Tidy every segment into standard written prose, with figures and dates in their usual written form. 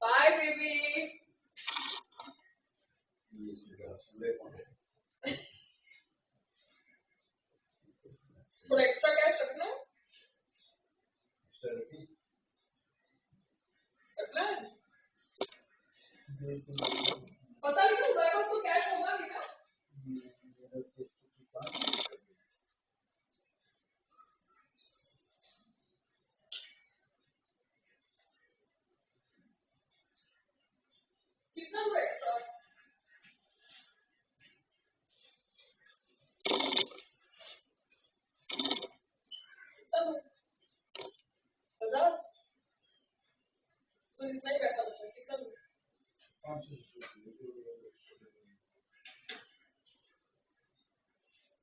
Bye baby. थोड़ा extra cash रखना है? रखना है? पता नहीं ना, तुम्हारे पास तो कैश होगा नहीं ना। कितना दो एक्स्ट्रा? कितना दो? 1000? तो इतना ही पैसा बचा, कितना दो?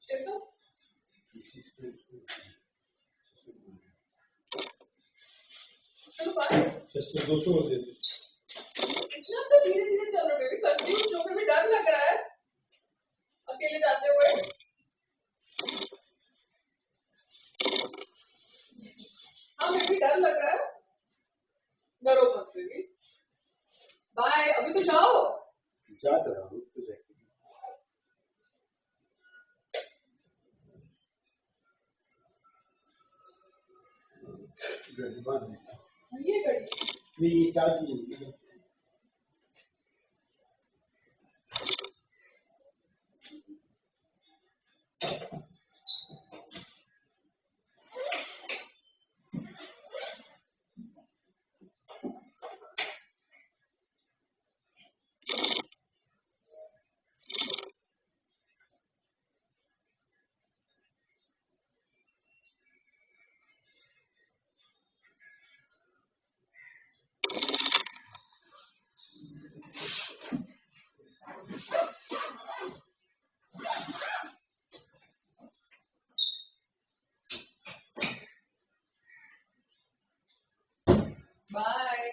600? चलो बाय। 200 दे दो। इतना तो धीरे धीरे चल रहा बेबी, कंफ्यूज हो गई, डर लग रहा है अकेले जाते हुए। हाँ बेबी डर लग रहा है, डरो मत बेबी। बाय, अभी तो जाओ। जा तो रहा हूँ तो जैसे ये घड़ी ये चार्ज नहीं। बाय।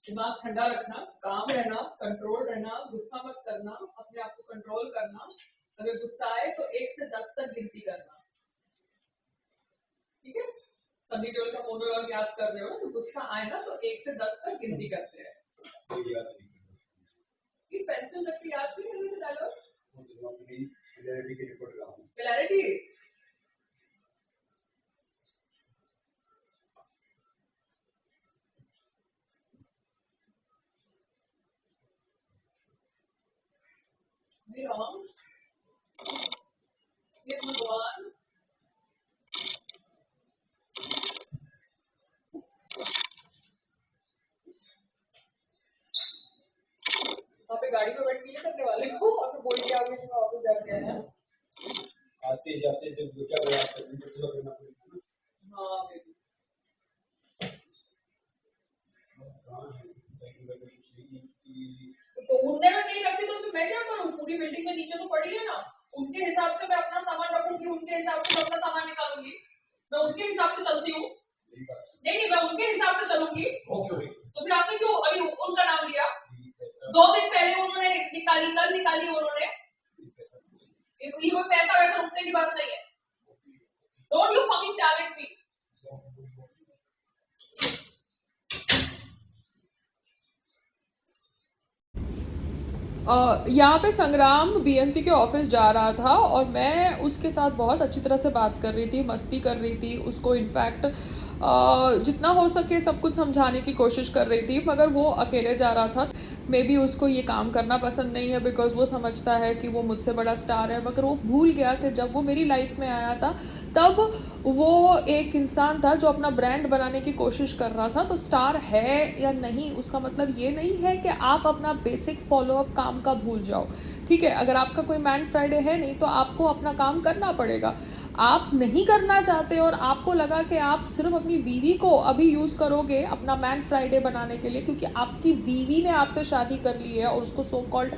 दिमाग ठंडा रखना, काम रहना, कंट्रोल रहना, गुस्सा मत करना, अपने आप को कंट्रोल करना। अगर गुस्सा आए तो 1 से 10 तक गिनती करना, ठीक है? सनी देओल का मोनोलॉग याद कर रहे हो तो गुस्सा आए ना तो 1 से 10 तक गिनती करते हैं। ये पेंसिल रख के याद नहीं करने से डायलॉग। क्लैरिटी। राम, ये भगवान। वहाँ पे गाड़ी में बैठ के करने वाले हो और फिर बोल के आओगे कि मैं ऑफिस जाके आया। आते जाते जब क्या प्रयास करते हैं तो करना पड़ेगा ना। हाँ बेबी। तो उनने में नहीं रखी तो उसमें मैं क्या करूँ? पूरी बिल्डिंग में नीचे तो पड़ी है ना। उनके हिसाब से मैं अपना सामान रखूंगी, उनके हिसाब से मैं अपना सामान निकालूंगी। मैं उनके हिसाब से चलती हूँ। नहीं, मैं उनके हिसाब से चलूंगी। तो फिर आपने क्यों अभी उनका नाम लिया? 2 दिन पहले उन्होंने निकाली, कल निकाली उन्होंने। ये कोई पैसा वैसा उठने की बात नहीं है। डोंट यू फकिंग टारगेट मी। यहाँ पे संग्राम बीएमसी के ऑफिस जा रहा था और मैं उसके साथ बहुत अच्छी तरह से बात कर रही थी, मस्ती कर रही थी उसको। इनफैक्ट जितना हो सके सब कुछ समझाने की कोशिश कर रही थी, मगर वो अकेले जा रहा था। मे बी उसको ये काम करना पसंद नहीं है बिकॉज वो समझता है कि वो मुझसे बड़ा स्टार है, मगर वो भूल गया कि जब वो मेरी लाइफ में आया था तब वो एक इंसान था जो अपना ब्रांड बनाने की कोशिश कर रहा था। तो स्टार है या नहीं उसका मतलब ये नहीं है कि आप अपना बेसिक फॉलोअप काम का भूल जाओ, ठीक है? अगर आपका कोई मैन फ्राइडे है नहीं तो आपको अपना काम करना पड़ेगा। आप नहीं करना चाहते और आपको लगा कि आप सिर्फ अपनी बीवी को अभी यूज़ करोगे अपना मैन फ्राइडे बनाने के लिए क्योंकि आपकी बीवी ने आपसे शादी कर ली है और उसको सो कॉल्ड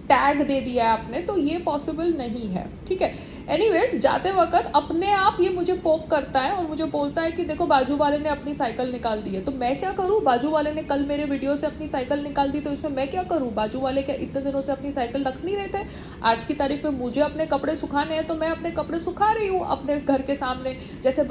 टैग दे दिया है आपने, तो ये पॉसिबल नहीं है, ठीक है? एनीवेज जाते वक्त अपने आप ये मुझे पोक करता है और मुझे बोलता है कि देखो बाजू वाले ने अपनी साइकिल निकाल दी है, तो मैं क्या करूँ? बाजू वाले ने कल मेरे वीडियो से अपनी साइकिल निकाल दी, तो इसमें मैं क्या करूँ? बाजू वाले क्या इतने दिनों से अपनी साइकिल रख नहीं रहे थे? आज की तारीख में मुझे अपने कपड़े सुखाने हैं तो मैं अपने कपड़े सुखा रही हूँ अपने घर के सामने, जैसे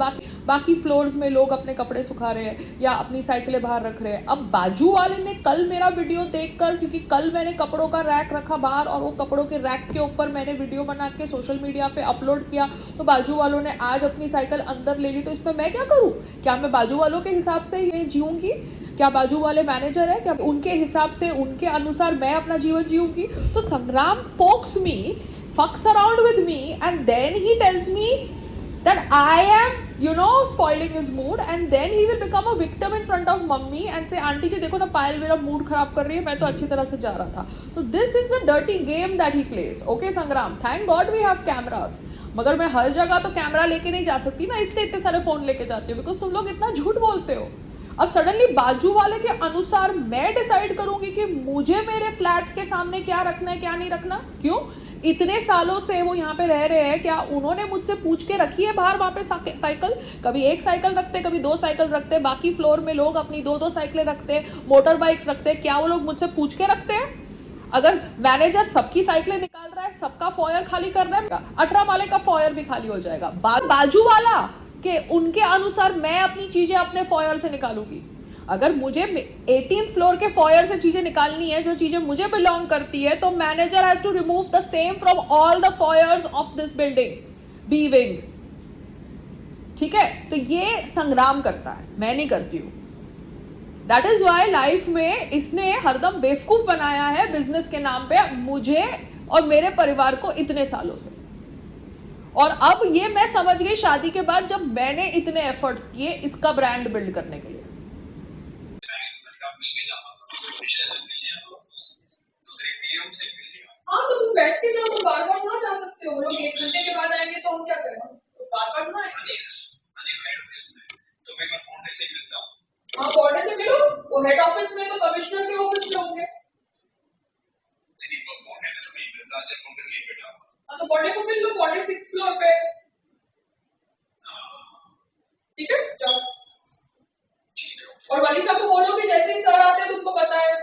बाकी फ्लोर्स में लोग अपने कपड़े सुखा रहे हैं या अपनी साइकिलें बाहर रख रहे हैं। अब बाजू वाले ने कल मेरा वीडियो देखकर, क्योंकि कल मैंने कपड़ों का रैक रखा बाहर और वो कपड़ों के रैक के ऊपर मैंने वीडियो बना के सोशल मीडिया पे अपलोड किया, तो बाजू वालों ने आज अपनी साइकिल अंदर ले ली, तो इसमें मैं क्या करूँ? क्या मैं बाजू वालों के हिसाब से ही जीऊँगी? क्या बाजू वाले मैनेजर है? क्या उनके हिसाब से, उनके अनुसार मैं अपना जीवन जीऊँगी? तो संग्राम pokes me, fucks around with me, and then he tells me that I am, spoiling his mood, and then he will become a victim in front of mummy and say, aunty ji देखो ना पायल मेरा mood खराब कर रही है, मैं तो अच्छी तरह से जा रहा था। तो this is the dirty game that he plays. Okay Sangram, thank God we have cameras, मगर मैं हर जगह तो कैमरा लेके नहीं जा सकती ना, इसलिए इतने सारे फोन लेके जाती हूँ, बिकॉज तुम लोग इतना झूठ बोलते हो। अब सडनली बाजू वाले के अनुसार मैं डिसाइड करूंगी कि मुझे मेरे फ्लैट के सामने क्या रखना है क्या नहीं रखना? क्यों? इतने सालों से वो यहाँ पे रह रहे हैं, क्या उन्होंने मुझसे पूछ के रखी है बाहर वहाँ पे साइकिल? कभी एक साइकिल रखते, कभी दो साइकिल रखते, बाकी फ्लोर में लोग अपनी दो साइकिलें रखते, मोटर बाइक्स रखते, क्या वो लोग मुझसे पूछ के रखते हैं? अगर मैनेजर सबकी साइकिलें निकाल रहा है, सबका फॉयर खाली कर रहा है, 18 वाले का फॉयर भी खाली हो जाएगा। बाजू वाला कि उनके अनुसार मैं अपनी चीजें अपने फॉयर से निकालूंगी। अगर मुझे 18th फ्लोर के फॉयर से चीजें निकालनी है, जो चीजें मुझे बिलोंग करती है, तो manager has to remove the same from all the foyers of this building, B wing. ठीक है, तो ये संग्राम करता है, मैं नहीं करती हूं। दैट इज वाई लाइफ में इसने हरदम बेवकूफ बनाया है बिजनेस के नाम पे मुझे और मेरे परिवार को इतने सालों से। और अब ये मैं समझ गई शादी के बाद, जब मैंने इतने एफर्ट्स किए इसका ब्रांड बिल्ड करने के लिए। हाँ तो तुम बैठ के जाओ, तुम बार बार थोड़ा जा सकते हो। वो लोग 1 घंटे के बाद आएंगे तो हम क्या करें? तो बार बार ना आएंगे। हाँ बॉर्डर से मिलो, वो हेड ऑफिस में तो कमिश्नर के ऑफिस में होंगे। हाँ तो बॉर्डर को मिल लो, बॉर्डर 6th फ्लोर पे। ठीक है जाओ, और मनीषा को बोलो कि जैसे ही सर आते हैं तुमको बताए।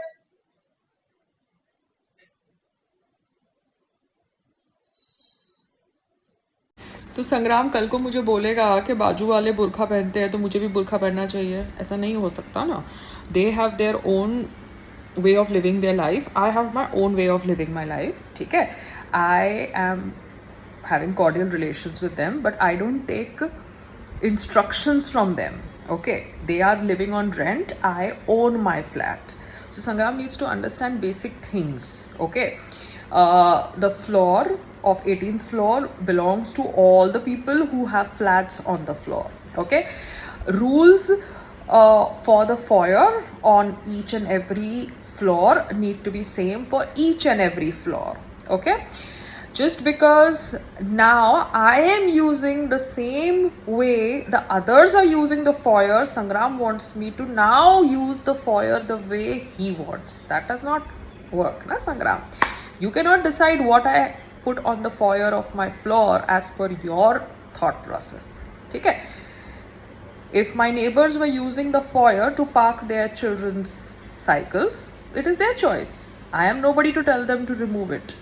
तो संग्राम कल को मुझे बोलेगा कि बाजू वाले बुर्खा पहनते हैं तो मुझे भी बुर्खा पहनना चाहिए, ऐसा नहीं हो सकता ना। They have their own way of living their life, I have my own way of living my life. ठीक है, I am having cordial relations with them, but I don't take instructions from them. Okay, they are living on rent, I own my flat. So Sangram needs to understand basic things. Okay, the floor of 18th floor belongs to all the people who have flats on the floor. Okay, rules for the foyer on each and every floor need to be same for each and every floor. Okay, just because now I am using the same way the others are using the foyer, Sangram wants me to now use the foyer the way he wants. That does not work, na Sangram? You cannot decide what I put on the foyer of my floor as per your thought process. Okay? If my neighbors were using the foyer to park their children's cycles, it is their choice. I am nobody to tell them to remove it.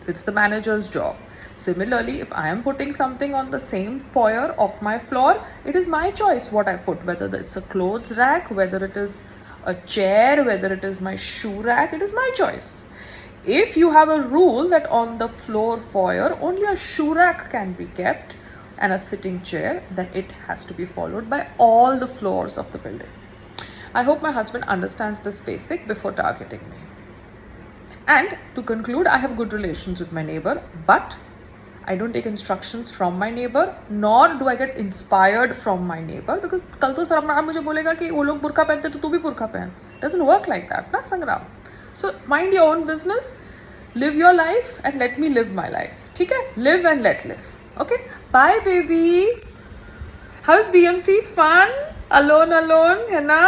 It's the manager's job. Similarly, if I am putting something on the same foyer of my floor, it is my choice what I put, whether it's a clothes rack, whether it is a chair, whether it is my shoe rack, it is my choice. If you have a rule that on the floor foyer only a shoe rack can be kept and a sitting chair, then it has to be followed by all the floors of the building. I hope my husband understands this basic before targeting me. And to conclude, I have good relations with my neighbor, but I don't take instructions from my neighbor, nor do I get inspired from my neighbor, because कल तो संग्राम मुझे बोलेगा कि वो लोग बुर्का पहनते तो तू भी बुर्का पहन। Doesn't work like that, ना संग्राम? So mind your own business, live your life and let me live my life. ठीक है? Live and let live. Okay? Bye baby. How's BMC? Fun? Alone है ना?